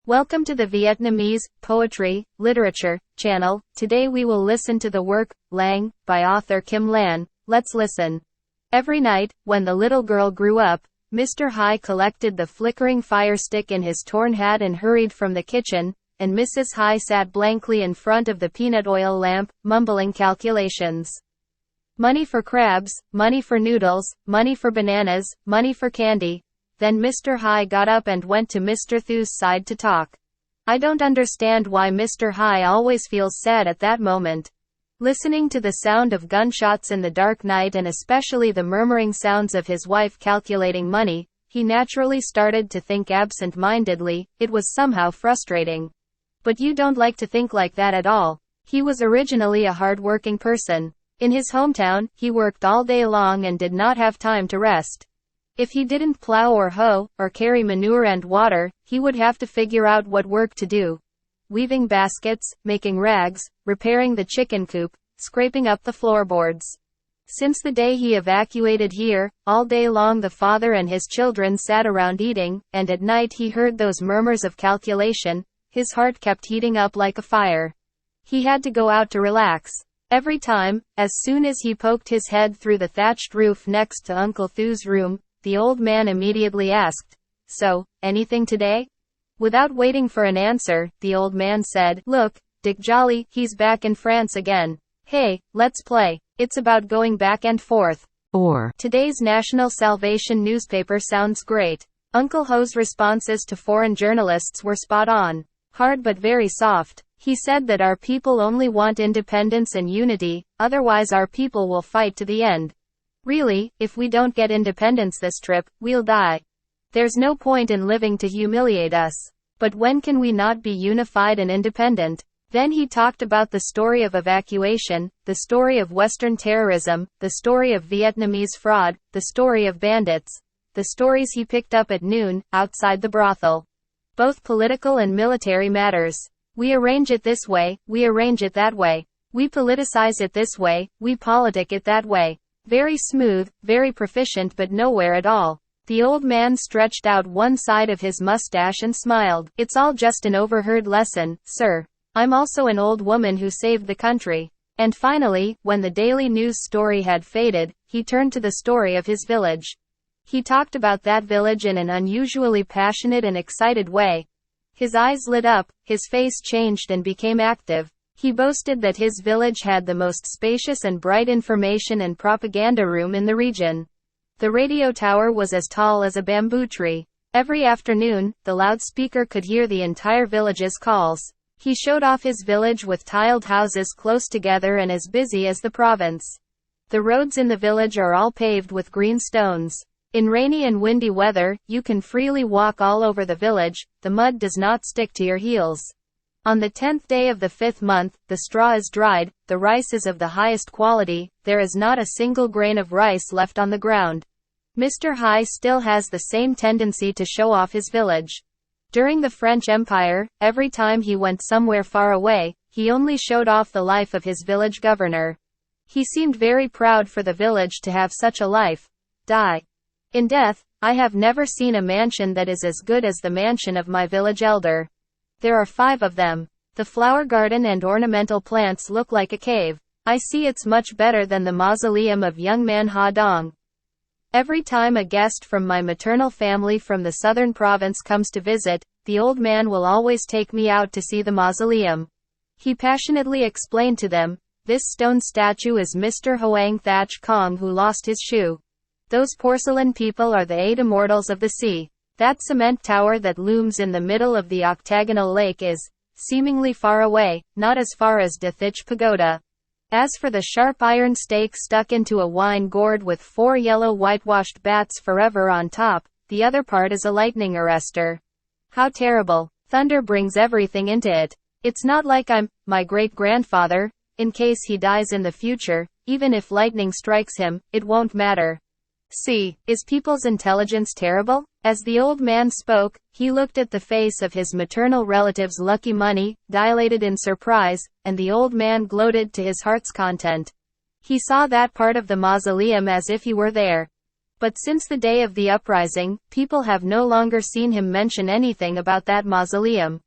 Welcome to the Vietnamese Poetry, Literature channel. Today we will listen to the work, Lang, by author Kim Lan. Let's listen. Every night, when the little girl grew up, Mr. Hai collected the flickering fire stick in his torn hat and hurried from the kitchen, and Mrs. Hai sat blankly in front of the peanut oil lamp, mumbling calculations. Money for crabs, money for noodles, money for bananas, money for candy. Then Mr. Hai got up and went to Mr. Thu's side to talk. I don't understand why Mr. Hai always feels sad at that moment. Listening to the sound of gunshots in the dark night and especially the murmuring sounds of his wife calculating money, he naturally started to think absent-mindedly. It was somehow frustrating. But you don't like to think like that at all. He was originally a hard-working person. In his hometown, he worked all day long and did not have time to rest. If he didn't plow or hoe, or carry manure and water, he would have to figure out what work to do. Weaving baskets, making rags, repairing the chicken coop, scraping up the floorboards. Since the day he evacuated here, all day long the father and his children sat around eating, and at night he heard those murmurs of calculation. His heart kept heating up like a fire. He had to go out to relax. Every time, as soon as he poked his head through the thatched roof next to Uncle Thu's room, the old man immediately asked, "So, anything today?" Without waiting for an answer, the old man said, "Look, Dick Jolly, he's back in France again. Hey, let's play. It's about going back and forth." Or, "Today's National Salvation newspaper sounds great." Uncle Ho's responses to foreign journalists were spot on. Hard but very soft. He said that our people only want independence and unity, otherwise our people will fight to the end. Really, if we don't get independence this trip, we'll die. There's no point in living to humiliate us. But when can we not be unified and independent? Then he talked about the story of evacuation, the story of Western terrorism, the story of Vietnamese fraud, the story of bandits, the stories he picked up at noon, outside the brothel. Both political and military matters. We arrange it this way, we arrange it that way. We politicize it this way, we politic it that way. Very smooth, very proficient but nowhere at all. The old man stretched out one side of his mustache and smiled. It's all just an overheard lesson, sir. I'm also an old woman who saved the country. And finally, when the daily news story had faded, he turned to the story of his village. He talked about that village in an unusually passionate and excited way. His eyes lit up, his face changed and became active. He boasted that his village had the most spacious and bright information and propaganda room in the region. The radio tower was as tall as a bamboo tree. Every afternoon, the loudspeaker could hear the entire village's calls. He showed off his village with tiled houses close together and as busy as the province. The roads in the village are all paved with green stones. In rainy and windy weather, you can freely walk all over the village. The mud does not stick to your heels. On the 10th day of the 5th month, the straw is dried, the rice is of the highest quality, there is not a single grain of rice left on the ground. Mr. Hai still has the same tendency to show off his village. During the French Empire, every time he went somewhere far away, he only showed off the life of his village governor. He seemed very proud for the village to have such a life. In death, I have never seen a mansion that is as good as the mansion of my village elder. There are 5 of them. The flower garden and ornamental plants look like a cave. I see it's much better than the mausoleum of young man Ha Dong. Every time a guest from my maternal family from the southern province comes to visit, the old man will always take me out to see the mausoleum. He passionately explained to them, "This stone statue is Mr. Hoang Thach Kong who lost his shoe. Those porcelain people are the 8 immortals of the sea. That cement tower that looms in the middle of the octagonal lake is, seemingly far away, not as far as Dathich Pagoda. As for the sharp iron stake stuck into a wine gourd with 4 yellow whitewashed bats forever on top, the other part is a lightning arrestor. How terrible. Thunder brings everything into it. It's not like I'm my great-grandfather. In case he dies in the future, even if lightning strikes him, it won't matter. See, is people's intelligence terrible?" As the old man spoke, he looked at the face of his maternal relative's Lucky Money, dilated in surprise, and the old man gloated to his heart's content. He saw that part of the mausoleum as if he were there. But since the day of the uprising, people have no longer seen him mention anything about that mausoleum.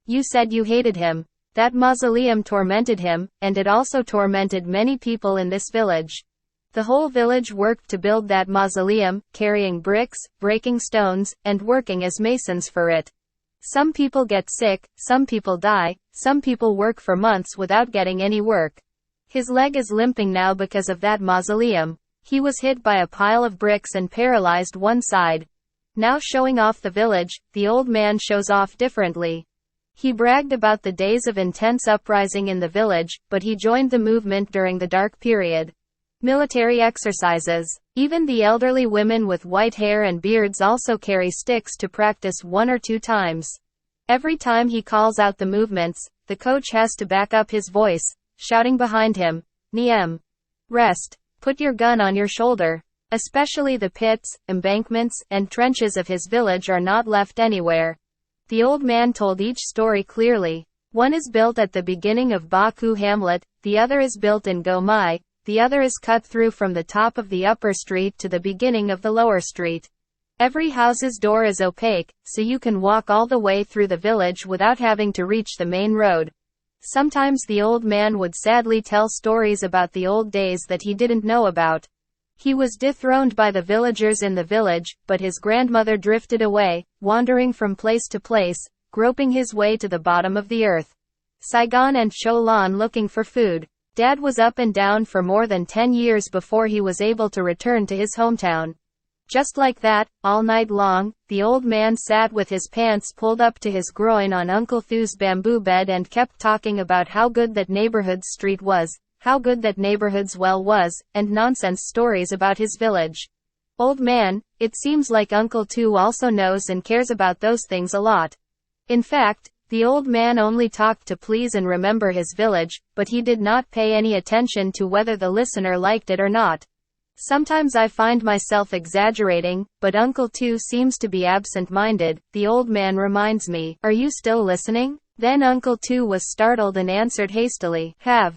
You said you hated him. That mausoleum tormented him, and it also tormented many people in this village. The whole village worked to build that mausoleum, carrying bricks, breaking stones, and working as masons for it. Some people get sick, some people die, some people work for months without getting any work. His leg is limping now because of that mausoleum. He was hit by a pile of bricks and paralyzed one side. Now showing off the village, the old man shows off differently. He bragged about the days of intense uprising in the village, but he joined the movement during the dark period. Military exercises. Even the elderly women with white hair and beards also carry sticks to practice 1 or 2 times. Every time he calls out the movements, the coach has to back up his voice, shouting behind him, "Niem. Rest. Put your gun on your shoulder." Especially the pits, embankments, and trenches of his village are not left anywhere. The old man told each story clearly. One is built at the beginning of Baku Hamlet, the other is built in Gomai, the other is cut through from the top of the upper street to the beginning of the lower street. Every house's door is opaque, so you can walk all the way through the village without having to reach the main road. Sometimes the old man would sadly tell stories about the old days that he didn't know about. He was dethroned by the villagers in the village, but his grandmother drifted away, wandering from place to place, groping his way to the bottom of the earth. Saigon and Cholan looking for food. Dad was up and down for more than 10 years before he was able to return to his hometown. Just like that, all night long, the old man sat with his pants pulled up to his groin on Uncle Thu's bamboo bed and kept talking about how good that neighborhood's street was, how good that neighborhood's well was, and nonsense stories about his village. Old man, it seems like Uncle Thu also knows and cares about those things a lot. In fact, the old man only talked to please and remember his village, but he did not pay any attention to whether the listener liked it or not. Sometimes I find myself exaggerating, but Uncle Thu seems to be absent-minded. The old man reminds me, "Are you still listening?" Then Uncle Thu was startled and answered hastily, Have.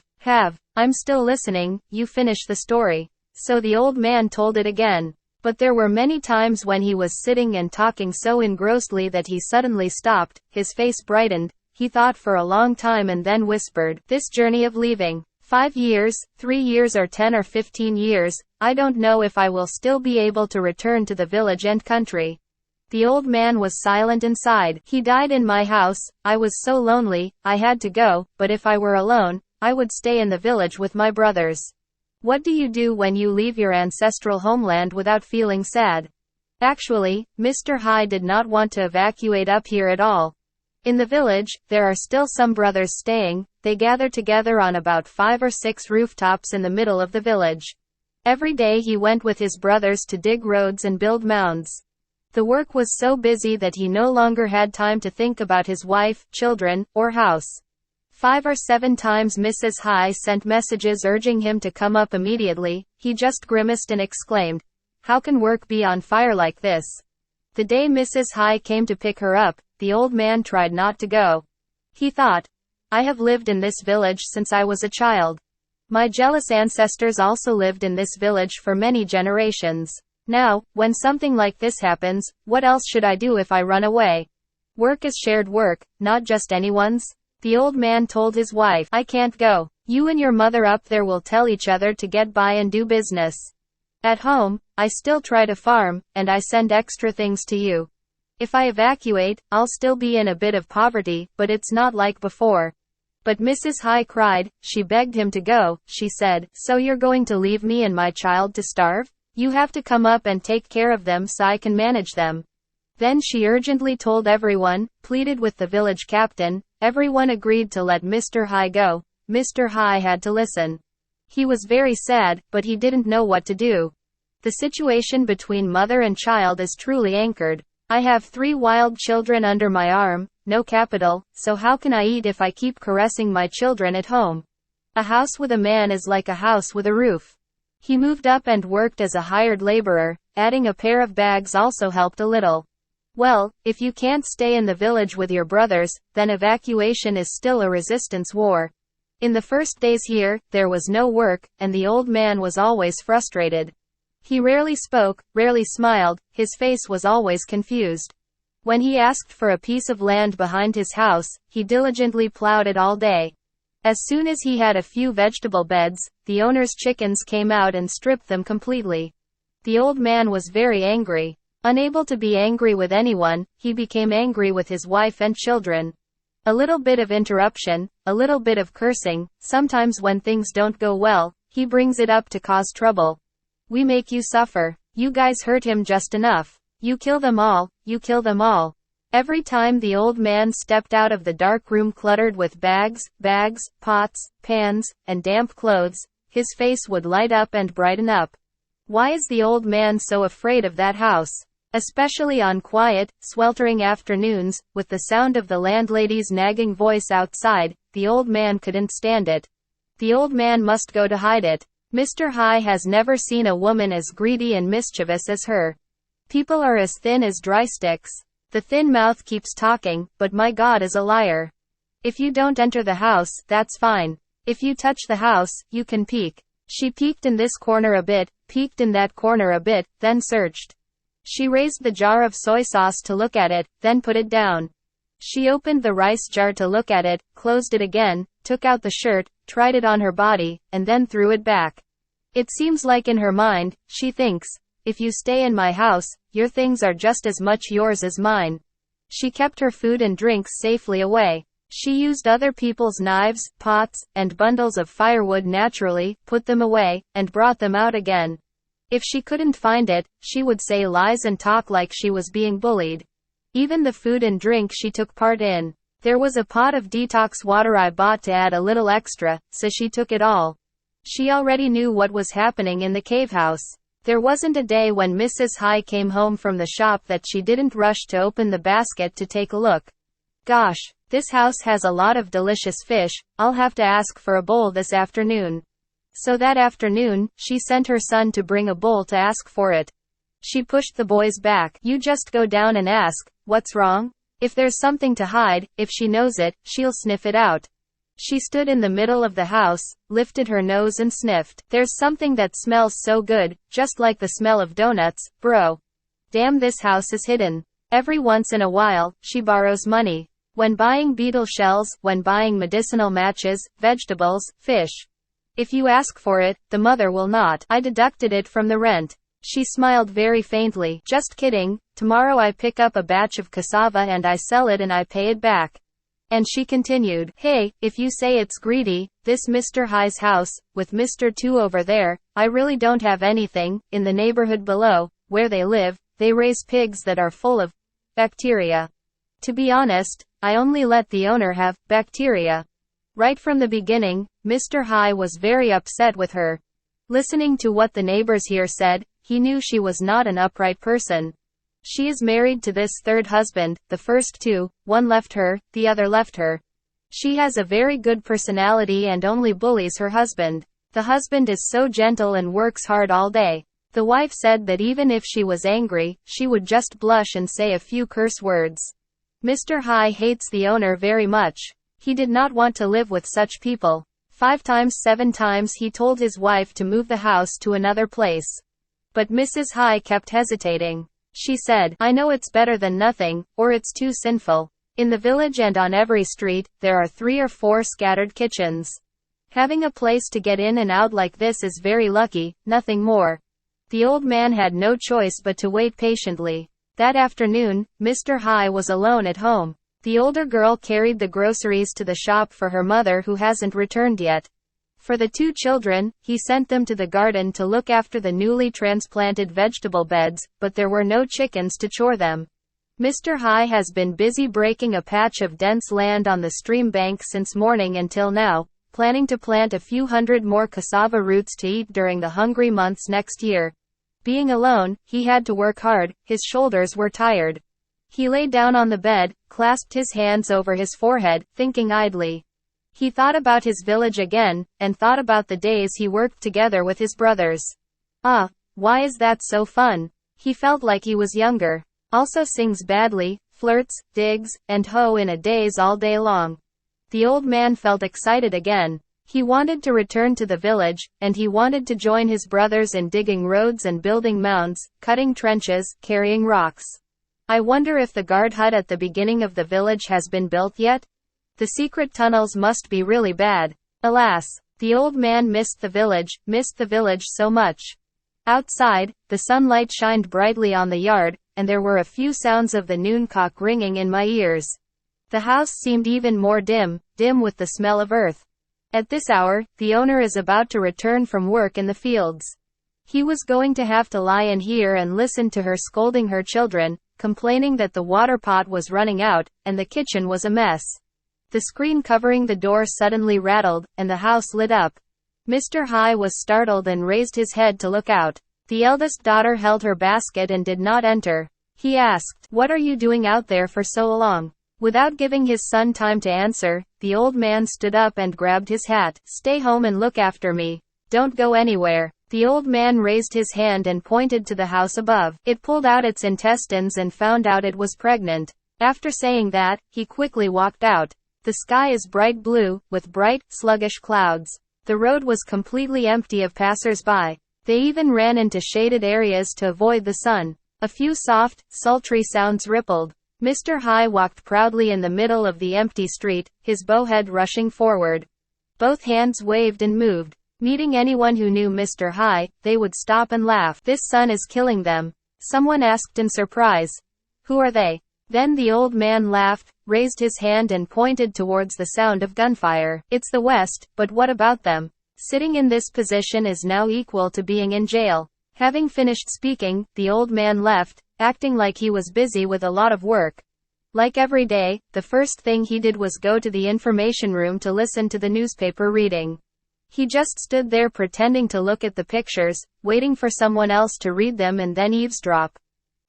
I'm still listening, you finish the story." So the old man told it again. But there were many times when he was sitting and talking so engrossedly that he suddenly stopped, his face brightened, he thought for a long time and then whispered, "This journey of leaving, 5 years, 3 years or 10 or 15 years, I don't know if I will still be able to return to the village and country." The old man was silent and sighed. "He died in my house, I was so lonely, I had to go, but if I were alone, I would stay in the village with my brothers." What do you do when you leave your ancestral homeland without feeling sad? Actually, Mr. Hai did not want to evacuate up here at all. In the village, there are still some brothers staying. They gather together on about 5 or 6 rooftops in the middle of the village. Every day he went with his brothers to dig roads and build mounds. The work was so busy that he no longer had time to think about his wife, children, or house. 5 or 7 times Mrs. Hai sent messages urging him to come up immediately. He just grimaced and exclaimed, "How can work be on fire like this?" The day Mrs. Hai came to pick her up, the old man tried not to go. He thought, "I have lived in this village since I was a child. My jealous ancestors also lived in this village for many generations. Now, when something like this happens, what else should I do if I run away? Work is shared work, not just anyone's." The old man told his wife, "I can't go. You and your mother up there will tell each other to get by and do business. At home, I still try to farm, and I send extra things to you. If I evacuate, I'll still be in a bit of poverty, but it's not like before." But Mrs. Hai cried. She begged him to go. She said, "So you're going to leave me and my child to starve? You have to come up and take care of them so I can manage them." Then she urgently told everyone, pleaded with the village captain. Everyone agreed to let Mr. Hai go. Mr. Hai had to listen. He was very sad, but he didn't know what to do. The situation between mother and child is truly anchored. I have 3 wild children under my arm, no capital, so how can I eat if I keep caressing my children at home? A house with a man is like a house with a roof. He moved up and worked as a hired laborer. Adding a pair of bags also helped a little. Well, if you can't stay in the village with your brothers, then evacuation is still a resistance war. In the first days here, there was no work, and the old man was always frustrated. He rarely spoke, rarely smiled, his face was always confused. When he asked for a piece of land behind his house, he diligently plowed it all day. As soon as he had a few vegetable beds, the owner's chickens came out and stripped them completely. The old man was very angry. Unable to be angry with anyone, he became angry with his wife and children. A little bit of interruption, a little bit of cursing, sometimes when things don't go well, he brings it up to cause trouble. We make you suffer. You guys hurt him just enough. You kill them all, you kill them all. Every time the old man stepped out of the dark room cluttered with bags, pots, pans, and damp clothes, his face would light up and brighten up. Why is the old man so afraid of that house? Especially on quiet, sweltering afternoons, with the sound of the landlady's nagging voice outside, the old man couldn't stand it. The old man must go to hide it. Mr. High has never seen a woman as greedy and mischievous as her. People are as thin as dry sticks. The thin mouth keeps talking, but my God is a liar. If you don't enter the house, that's fine. If you touch the house, you can peek. She peeked in this corner a bit, peeked in that corner a bit, then searched. She raised the jar of soy sauce to look at it, then put it down. She opened the rice jar to look at it, closed it again, took out the shirt, tried it on her body, and then threw it back. It seems like in her mind, she thinks, if you stay in my house, your things are just as much yours as mine. She kept her food and drinks safely away. She used other people's knives, pots, and bundles of firewood naturally, put them away, and brought them out again. If she couldn't find it, she would say lies and talk like she was being bullied. Even the food and drink she took part in. There was a pot of detox water I bought to add a little extra, so she took it all. She already knew what was happening in the cave house. There wasn't a day when Mrs. High came home from the shop that she didn't rush to open the basket to take a look. Gosh, this house has a lot of delicious fish, I'll have to ask for a bowl this afternoon. So that afternoon, she sent her son to bring a bowl to ask for it. She pushed the boys back. You just go down and ask, what's wrong? If there's something to hide, if she knows it, she'll sniff it out. She stood in the middle of the house, lifted her nose and sniffed. There's something that smells so good, just like the smell of donuts, bro. Damn, this house is hidden. Every once in a while, she borrows money. When buying beetle shells, when buying medicinal matches, vegetables, fish. If you ask for it, the mother will not. I deducted it from the rent. She smiled very faintly. Just kidding. Tomorrow I pick up a batch of cassava and I sell it and I pay it back. And she continued, hey, if you say it's greedy, this Mr. High's house, with Mr. Two over there, I really don't have anything. In the neighborhood below, where they live, they raise pigs that are full of bacteria. To be honest, I only let the owner have bacteria. Right from the beginning, Mr. High was very upset with her. Listening to what the neighbors here said, he knew she was not an upright person. She is married to this third husband, the first two, one left her, the other left her. She has a very good personality and only bullies her husband. The husband is so gentle and works hard all day. The wife said that even if she was angry, she would just blush and say a few curse words. Mr. High hates the owner very much. He did not want to live with such people. 5 times 7 times he told his wife to move the house to another place. But Mrs. High kept hesitating. She said, I know it's better than nothing, or it's too sinful. In the village and on every street, there are 3 or 4 scattered kitchens. Having a place to get in and out like this is very lucky, nothing more. The old man had no choice but to wait patiently. That afternoon, Mr. High was alone at home. The older girl carried the groceries to the shop for her mother who hasn't returned yet. For the 2 children, he sent them to the garden to look after the newly transplanted vegetable beds, but there were no chickens to chore them. Mr. High has been busy breaking a patch of dense land on the stream bank since morning until now, planning to plant a few hundred more cassava roots to eat during the hungry months next year. Being alone, he had to work hard, his shoulders were tired. He lay down on the bed, clasped his hands over his forehead, thinking idly. He thought about his village again, and thought about the days he worked together with his brothers. Ah, why is that so fun? He felt like he was younger. Also sings badly, flirts, digs, and hoe in a daze all day long. The old man felt excited again. He wanted to return to the village, and he wanted to join his brothers in digging roads and building mounds, cutting trenches, carrying rocks. I wonder if the guard hut at the beginning of the village has been built yet? The secret tunnels must be really bad. Alas, the old man missed the village so much. Outside, the sunlight shined brightly on the yard, and there were a few sounds of the noon cock ringing in my ears. The house seemed even more dim with the smell of earth. At this hour, the owner is about to return from work in the fields. He was going to have to lie in here and listen to her scolding her children, complaining that the water pot was running out, and the kitchen was a mess. The screen covering the door suddenly rattled, and the house lit up. Mr. High was startled and raised his head to look out. The eldest daughter held her basket and did not enter. He asked, "What are you doing out there for so long?" Without giving his son time to answer, the old man stood up and grabbed his hat. "Stay home and look after me. Don't go anywhere." The old man raised his hand and pointed to the house above. It pulled out its intestines and found out it was pregnant. After saying that, he quickly walked out. The sky is bright blue, with bright, sluggish clouds. The road was completely empty of passers-by. They even ran into shaded areas to avoid the sun. A few soft, sultry sounds rippled. Mr. High walked proudly in the middle of the empty street, his bowhead rushing forward. Both hands waved and moved. Meeting anyone who knew Mr. High, they would stop and laugh. "This sun is killing them." Someone asked in surprise. "Who are they?" Then the old man laughed, raised his hand and pointed towards the sound of gunfire. "It's the West, but what about them? Sitting in this position is now equal to being in jail." Having finished speaking, the old man left, acting like he was busy with a lot of work. Like every day, the first thing he did was go to the information room to listen to the newspaper reading. He just stood there pretending to look at the pictures, waiting for someone else to read them and then eavesdrop.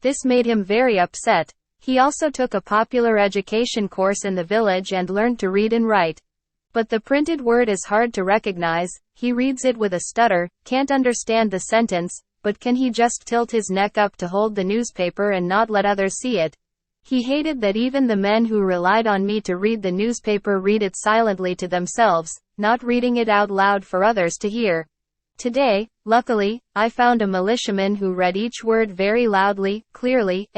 This made him very upset. He also took a popular education course in the village and learned to read and write. But the printed word is hard to recognize. He reads it with a stutter, can't understand the sentence, but can he just tilt his neck up to hold the newspaper and not let others see it? He hated that even the men who relied on me to read the newspaper read it silently to themselves, not reading it out loud for others to hear. Today, luckily, I found a militiaman who read each word very loudly, clearly.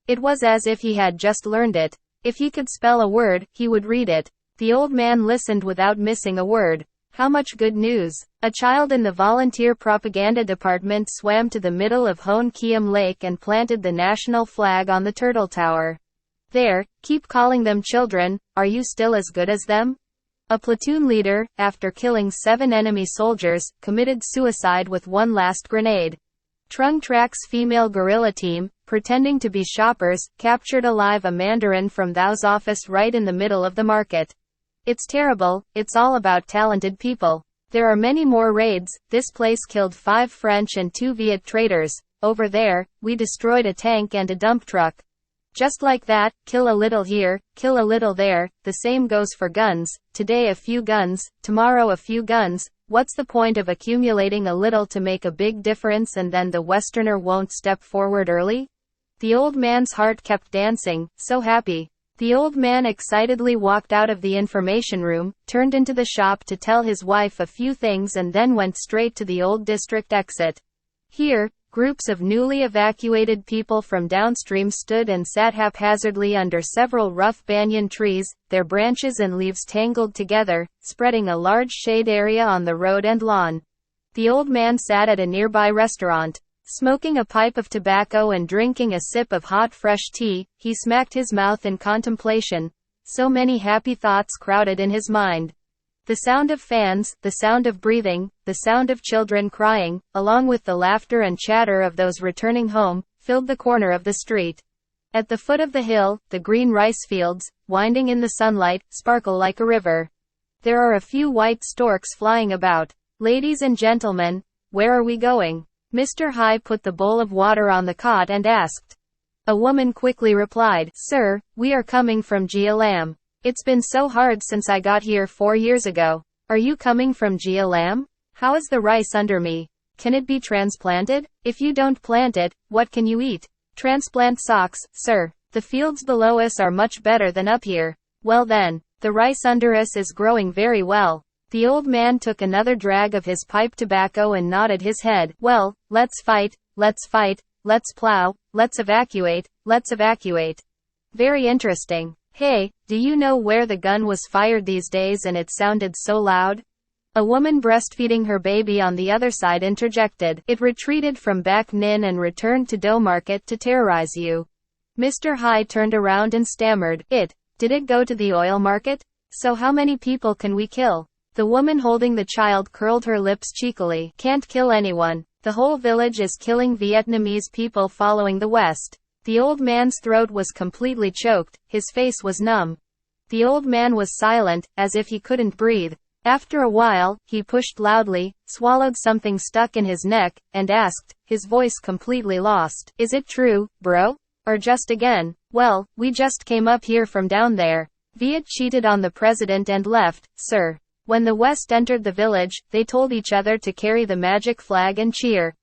It was as if he had just learned it. If he could spell a word, he would read it. The old man listened without missing a word. How much good news. A child in the volunteer propaganda department swam to the middle of Hoan Kiem Lake and planted the national flag on the turtle tower. There, keep calling them children. Are you still as good as them? A platoon leader, after killing 7 enemy soldiers, committed suicide with one last grenade. Trung Trak's female guerrilla team, pretending to be shoppers, captured alive a mandarin from Thou's office right in the middle of the market. It's terrible. It's all about talented people. There are many more raids. This place killed 5 French and 2 Viet traitors. Over there, we destroyed a tank and a dump truck. Just like that, kill a little here, kill a little there. The same goes for guns. Today a few guns, tomorrow a few guns. What's the point of accumulating a little to make a big difference and then the Westerner won't step forward early? The old man's heart kept dancing, so happy. The old man excitedly walked out of the information room, turned into the shop to tell his wife a few things and then went straight to the old district exit. Here, groups of newly evacuated people from downstream stood and sat haphazardly under several rough banyan trees, their branches and leaves tangled together, spreading a large shade area on the road and lawn. The old man sat at a nearby restaurant. Smoking a pipe of tobacco and drinking a sip of hot fresh tea, he smacked his mouth in contemplation. So many happy thoughts crowded in his mind. The sound of fans, the sound of breathing, the sound of children crying, along with the laughter and chatter of those returning home, filled the corner of the street. At the foot of the hill, the green rice fields, winding in the sunlight, sparkle like a river. There are a few white storks flying about. Ladies and gentlemen, where are we going? Mr. High put the bowl of water on the cot and asked. A woman quickly replied, "Sir, we are coming from Gia Lam. It's been so hard since I got here 4 years ago." "Are you coming from Gia Lam? How is the rice under me? Can it be transplanted? If you don't plant it, what can you eat?" "Transplant socks, sir. The fields below us are much better than up here." "Well then, the rice under us is growing very well. The old man took another drag of his pipe tobacco and nodded his head. Well, let's fight, let's plow, let's evacuate, let's evacuate. Very interesting. Hey, do you know where the gun was fired these days and it sounded so loud? A woman breastfeeding her baby on the other side interjected. It retreated from Bac Ninh and returned to Dough Market to terrorize you. Mr. Hai turned around and stammered. Did it go to the oil market? So how many people can we kill? The woman holding the child curled her lips cheekily. Can't kill anyone. The whole village is killing Vietnamese people following the West. The old man's throat was completely choked, his face was numb. The old man was silent, as if he couldn't breathe. After a while, he pushed loudly, swallowed something stuck in his neck, and asked, his voice completely lost. Is it true, bro? Or just again? Well, we just came up here from down there. Viet cheated on the president and left, sir. When the West entered the village, they told each other to carry the magic flag and cheer.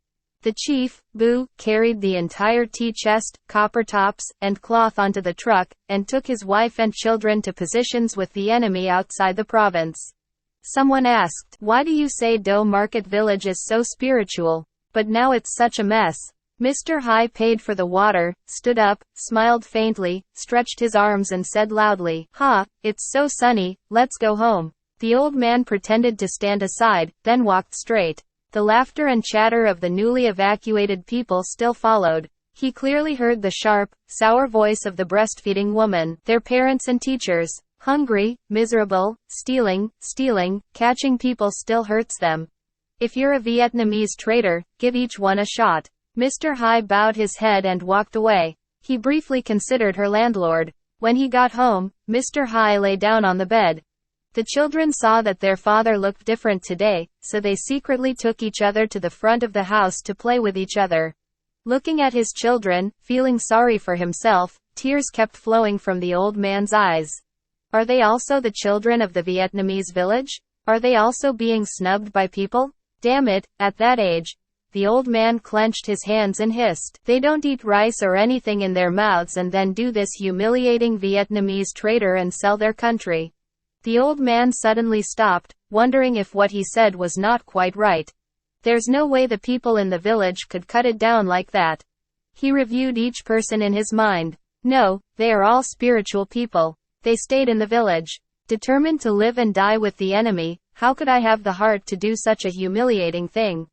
The chief, Bu, carried the entire tea chest, copper tops, and cloth onto the truck, and took his wife and children to positions with the enemy outside the province. Someone asked, why do you say Dough Market Village is so spiritual? But now it's such a mess. Mr. Hai paid for the water, stood up, smiled faintly, stretched his arms and said loudly, it's so sunny, let's go home. The old man pretended to stand aside, then walked straight. The laughter and chatter of the newly evacuated people still followed. He clearly heard the sharp, sour voice of the breastfeeding woman, their parents and teachers. Hungry, miserable, stealing, catching people still hurts them. If you're a Vietnamese traitor, give each one a shot. Mr. Hai bowed his head and walked away. He briefly considered her landlord. When he got home, Mr. Hai lay down on the bed. The children saw that their father looked different today, so they secretly took each other to the front of the house to play with each other. Looking at his children, feeling sorry for himself, tears kept flowing from the old man's eyes. Are they also the children of the Vietnamese village? Are they also being snubbed by people? Damn it, at that age. The old man clenched his hands and hissed. They don't eat rice or anything in their mouths and then do this humiliating Vietnamese traitor and sell their country. The old man suddenly stopped, wondering if what he said was not quite right. There's no way the people in the village could cut it down like that. He reviewed each person in his mind. No, they are all spiritual people. They stayed in the village. Determined to live and die with the enemy. How could I have the heart to do such a humiliating thing?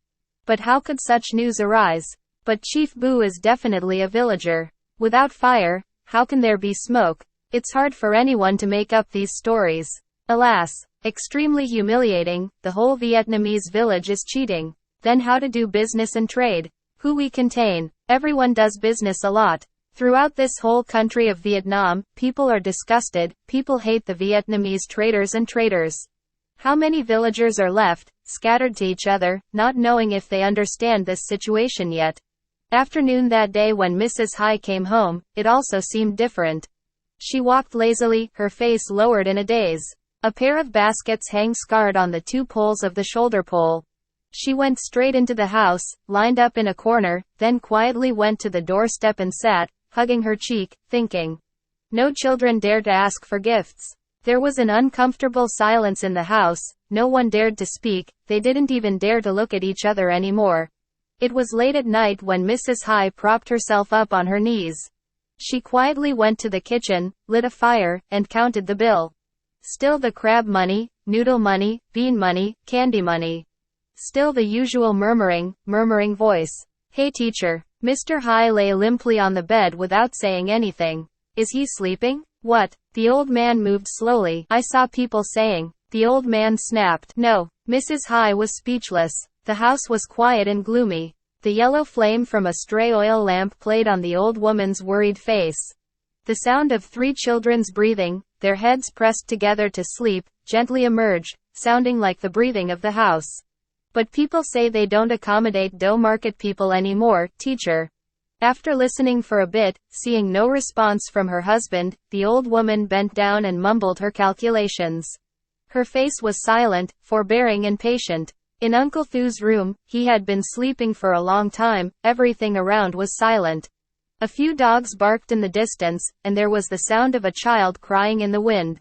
But how could such news arise? But Chief Bu is definitely a villager. Without fire, how can there be smoke? It's hard for anyone to make up these stories. Alas, extremely humiliating, the whole Vietnamese village is cheating. Then how to do business and trade? Who we contain? Everyone does business a lot. Throughout this whole country of Vietnam, people are disgusted, people hate the Vietnamese traders and traders. How many villagers are left, scattered to each other, not knowing if they understand this situation yet? Afternoon that day when Mrs. Hai came home, it also seemed different. She walked lazily, her face lowered in a daze. A pair of baskets hang scarred on the two poles of the shoulder pole. She went straight into the house, lined up in a corner, then quietly went to the doorstep and sat, hugging her cheek, thinking. No children dared to ask for gifts. There was an uncomfortable silence in the house, no one dared to speak, they didn't even dare to look at each other anymore. It was late at night when Mrs. Hai propped herself up on her knees. She quietly went to the kitchen, lit a fire, and counted the bill. Still the crab money, noodle money, bean money, candy money. Still the usual murmuring voice. Hey teacher. Mr. Hai lay limply on the bed without saying anything. Is he sleeping? What? The old man moved slowly. I saw people saying. The old man snapped. No. Mrs. Hai was speechless. The house was quiet and gloomy. The yellow flame from a stray oil lamp played on the old woman's worried face. The sound of 3 children's breathing, their heads pressed together to sleep, gently emerged, sounding like the breathing of the house. But people say they don't accommodate Dough Market people anymore, teacher. After listening for a bit, seeing no response from her husband, the old woman bent down and mumbled her calculations. Her face was silent, forbearing and patient. In Uncle Thu's room, he had been sleeping for a long time, everything around was silent. A few dogs barked in the distance, and there was the sound of a child crying in the wind.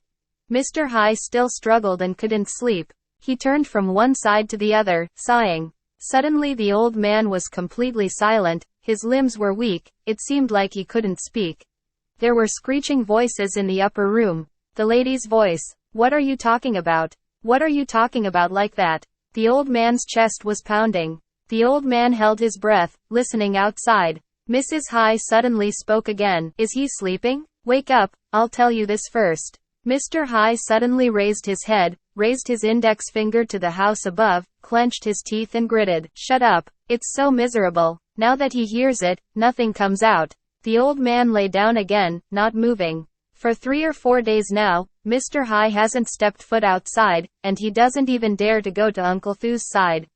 Mr. Hai still struggled and couldn't sleep. He turned from one side to the other, sighing. Suddenly the old man was completely silent, his limbs were weak, it seemed like he couldn't speak. There were screeching voices in the upper room. The lady's voice. What are you talking about? What are you talking about like that? The old man's chest was pounding. The old man held his breath, listening outside. Mrs. High suddenly spoke again. Is he sleeping? Wake up, I'll tell you this first. Mr. High suddenly raised his head, raised his index finger to the house above, clenched his teeth and gritted. Shut up. It's so miserable. Now that he hears it, nothing comes out. The old man lay down again, not moving. For 3 or 4 days now, Mr. High hasn't stepped foot outside, and he doesn't even dare to go to Uncle Thu's side.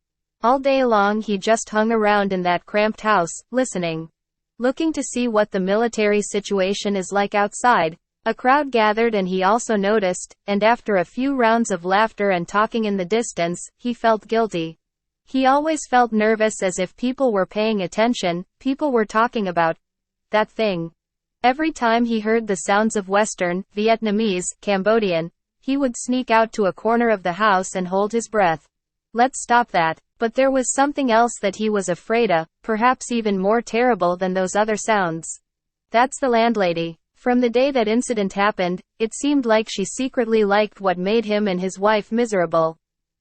All day long he just hung around in that cramped house, listening. Looking to see what the military situation is like outside. A crowd gathered and he also noticed, and after a few rounds of laughter and talking in the distance, he felt guilty. He always felt nervous, as if people were paying attention, people were talking about that thing. Every time he heard the sounds of Western, Vietnamese, Cambodian, he would sneak out to a corner of the house and hold his breath. Let's stop that. But there was something else that he was afraid of, perhaps even more terrible than those other sounds. That's the landlady. From the day that incident happened, it seemed like she secretly liked what made him and his wife miserable.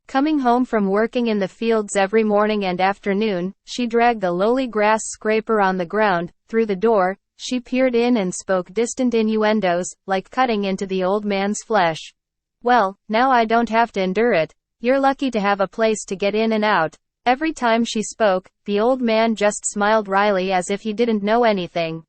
Coming home from working in the fields every morning and afternoon, she dragged the lowly grass scraper on the ground. Through the door, she peered in and spoke distant innuendos, like cutting into the old man's flesh. Well, now I don't have to endure it. You're lucky to have a place to get in and out. Every time she spoke, the old man just smiled wryly as if he didn't know anything.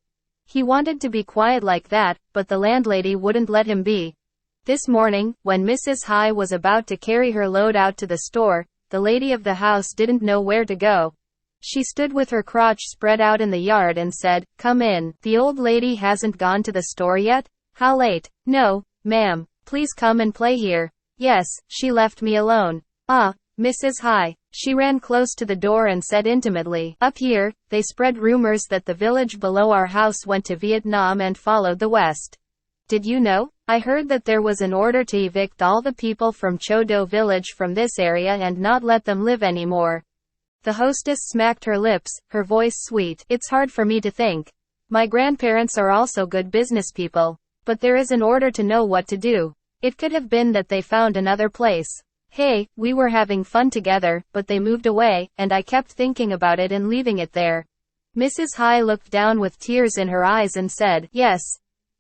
He wanted to be quiet like that, but the landlady wouldn't let him be. This morning, when Mrs. High was about to carry her load out to the store, the lady of the house didn't know where to go. She stood with her crotch spread out in the yard and said, "Come in. The old lady hasn't gone to the store yet? How late?" "No, ma'am. Please come and play here." "Yes, she left me alone." "Ah, Mrs. High." She ran close to the door and said intimately, "Up here, they spread rumors that the village below our house went to Vietnam and followed the West. Did you know? I heard that there was an order to evict all the people from Cho Do village from this area and not let them live anymore." The hostess smacked her lips, her voice sweet. "It's hard for me to think. My grandparents are also good business people. But there is an order to know what to do. It could have been that they found another place. Hey, we were having fun together, but they moved away, and I kept thinking about it and leaving it there." Mrs. High looked down with tears in her eyes and said, "Yes.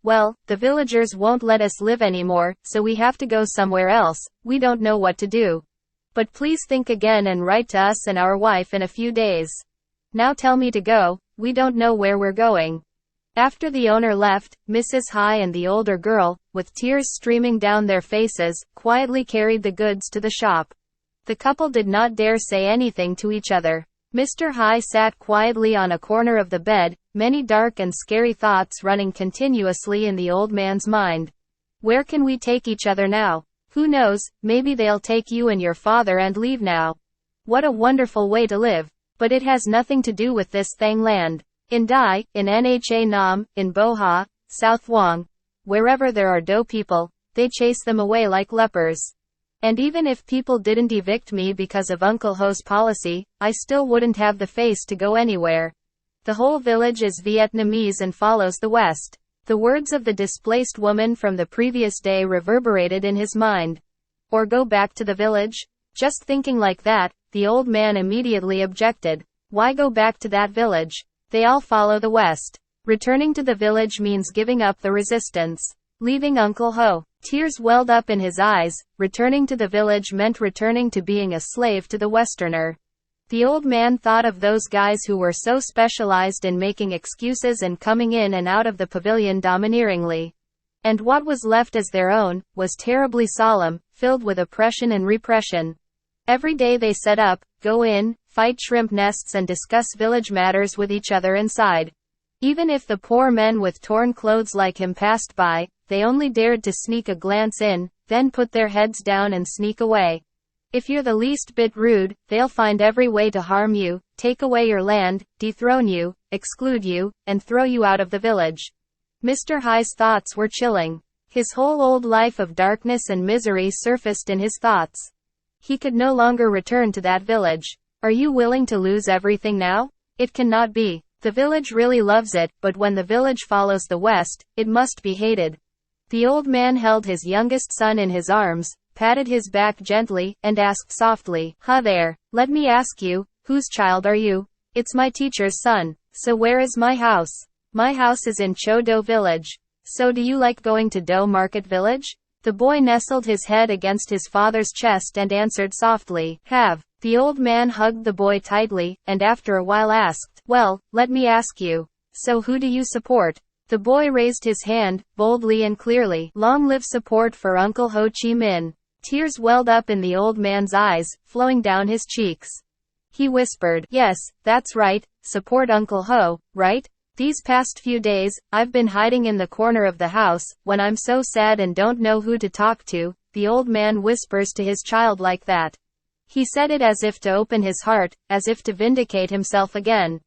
Well, the villagers won't let us live anymore, so we have to go somewhere else. We don't know what to do. But please think again and write to us and our wife in a few days. Now tell me to go, we don't know where we're going." After the owner left, Mrs. High and the older girl, with tears streaming down their faces, quietly carried the goods to the shop. The couple did not dare say anything to each other. Mr. High sat quietly on a corner of the bed, many dark and scary thoughts running continuously in the old man's mind. Where can we take each other now? Who knows, maybe they'll take you and your father and leave now. What a wonderful way to live. But it has nothing to do with this Thang land. In Dai, in Nha Nam, in Bo Ha, South Wang, wherever there are Do people, they chase them away like lepers. And even if people didn't evict me because of Uncle Ho's policy, I still wouldn't have the face to go anywhere. The whole village is Vietnamese and follows the West." The words of the displaced woman from the previous day reverberated in his mind. Or go back to the village? Just thinking like that, the old man immediately objected. Why go back to that village? They all follow the West. Returning to the village means giving up the resistance. Leaving Uncle Ho. Tears welled up in his eyes. Returning to the village meant returning to being a slave to the Westerner. The old man thought of those guys who were so specialized in making excuses and coming in and out of the pavilion domineeringly. And what was left as their own, was terribly solemn, filled with oppression and repression. Every day they set up, go in, fight shrimp nests and discuss village matters with each other inside. Even if the poor men with torn clothes like him passed by, they only dared to sneak a glance in, then put their heads down and sneak away. If you're the least bit rude, they'll find every way to harm you, take away your land, dethrone you, exclude you, and throw you out of the village. Mr. High's thoughts were chilling. His whole old life of darkness and misery surfaced in his thoughts. He could no longer return to that village. Are you willing to lose everything now? It cannot be. The village really loves it, but when the village follows the West, it must be hated. The old man held his youngest son in his arms, patted his back gently, and asked softly, "Ha there, let me ask you, whose child are you?" "It's my teacher's son." "So where is my house?" "My house is in Cho-Do village." "So do you like going to Do Market village?" The boy nestled his head against his father's chest and answered softly, "Have." The old man hugged the boy tightly, and after a while asked, "Well, let me ask you. So who do you support?" The boy raised his hand, boldly and clearly. "Long live support for Uncle Ho Chi Minh." Tears welled up in the old man's eyes, flowing down his cheeks. He whispered, "Yes, that's right, support Uncle Ho, right? These past few days, I've been hiding in the corner of the house. When I'm so sad and don't know who to talk to," the old man whispers to his child like that. He said it as if to open his heart, as if to vindicate himself again.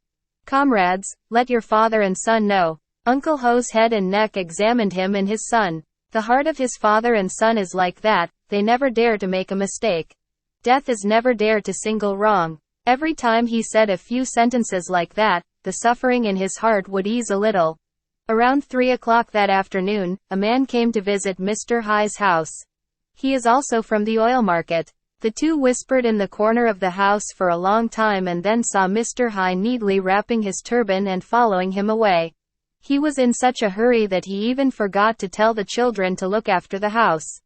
"Comrades, let your father and son know." Uncle Ho's head and neck examined him and his son. The heart of his father and son is like that, they never dare to make a mistake. Death is never dare to single wrong. Every time he said a few sentences like that, the suffering in his heart would ease a little. Around 3 o'clock that afternoon, a man came to visit Mr. Hai's house. He is also from the oil market. The two whispered in the corner of the house for a long time and then saw Mr. Hai neatly wrapping his turban and following him away. He was in such a hurry that he even forgot to tell the children to look after the house.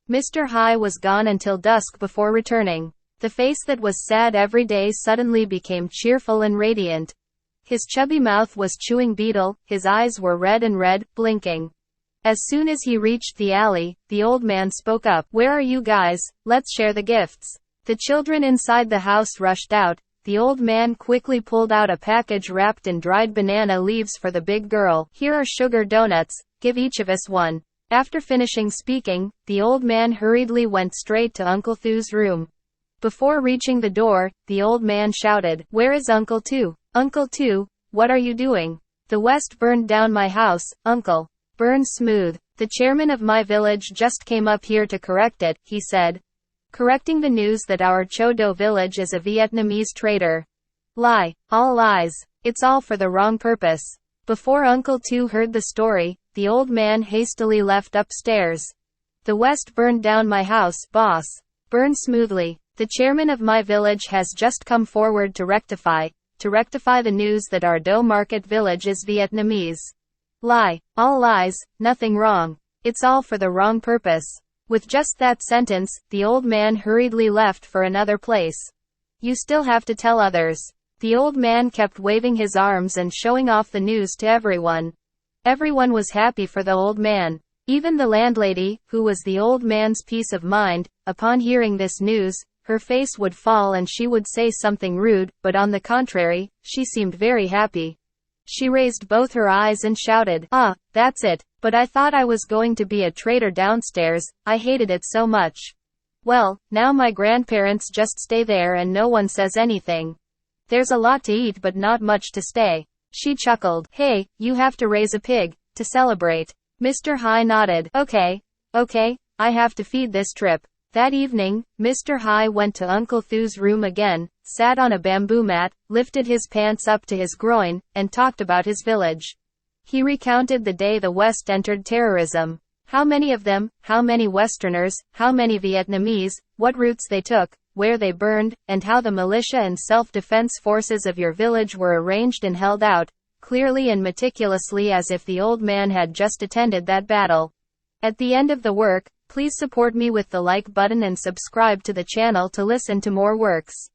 Mr. Hai was gone until dusk before returning. The face that was sad every day suddenly became cheerful and radiant. His chubby mouth was chewing betel, his eyes were red, blinking. As soon as he reached the alley, the old man spoke up. "Where are you guys? Let's share the gifts." The children inside the house rushed out. The old man quickly pulled out a package wrapped in dried banana leaves for the big girl. "Here are sugar donuts, give each of us one." After finishing speaking, the old man hurriedly went straight to Uncle Thu's room. Before reaching the door, the old man shouted, "Where is Uncle Tu? Uncle Tu, what are you doing?" "The West burned down my house, Uncle." "Burn smooth. The chairman of my village just came up here to correct it," he said. "Correcting the news that our Cho-Do village is a Vietnamese traitor." "Lie. All lies. It's all for the wrong purpose." Before Uncle Tu heard the story, the old man hastily left upstairs. "The West burned down my house, boss. Burn smoothly. The chairman of my village has just come forward to rectify the news that our Do Market village is Vietnamese." "Lie. All lies, nothing wrong. It's all for the wrong purpose." With just that sentence, the old man hurriedly left for another place. "You still have to tell others." The old man kept waving his arms and showing off the news to everyone. Everyone was happy for the old man. Even the landlady, who was the old man's peace of mind, upon hearing this news, her face would fall and she would say something rude, but on the contrary, she seemed very happy. She raised both her eyes and shouted, "Ah, that's it. But I thought I was going to be a traitor downstairs, I hated it so much. Well, now my grandparents just stay there and no one says anything. There's a lot to eat but not much to stay." She chuckled. "Hey, you have to raise a pig, to celebrate." Mr. Hai nodded. Okay, I have to feed this trip." That evening, Mr. Hai went to Uncle Thu's room again, sat on a bamboo mat, lifted his pants up to his groin, and talked about his village. He recounted the day the West entered terrorism. How many of them, how many Westerners, how many Vietnamese, what routes they took, where they burned, and how the militia and self-defense forces of your village were arranged and held out, clearly and meticulously as if the old man had just attended that battle. At the end of the work, please support me with the like button and subscribe to the channel to listen to more works.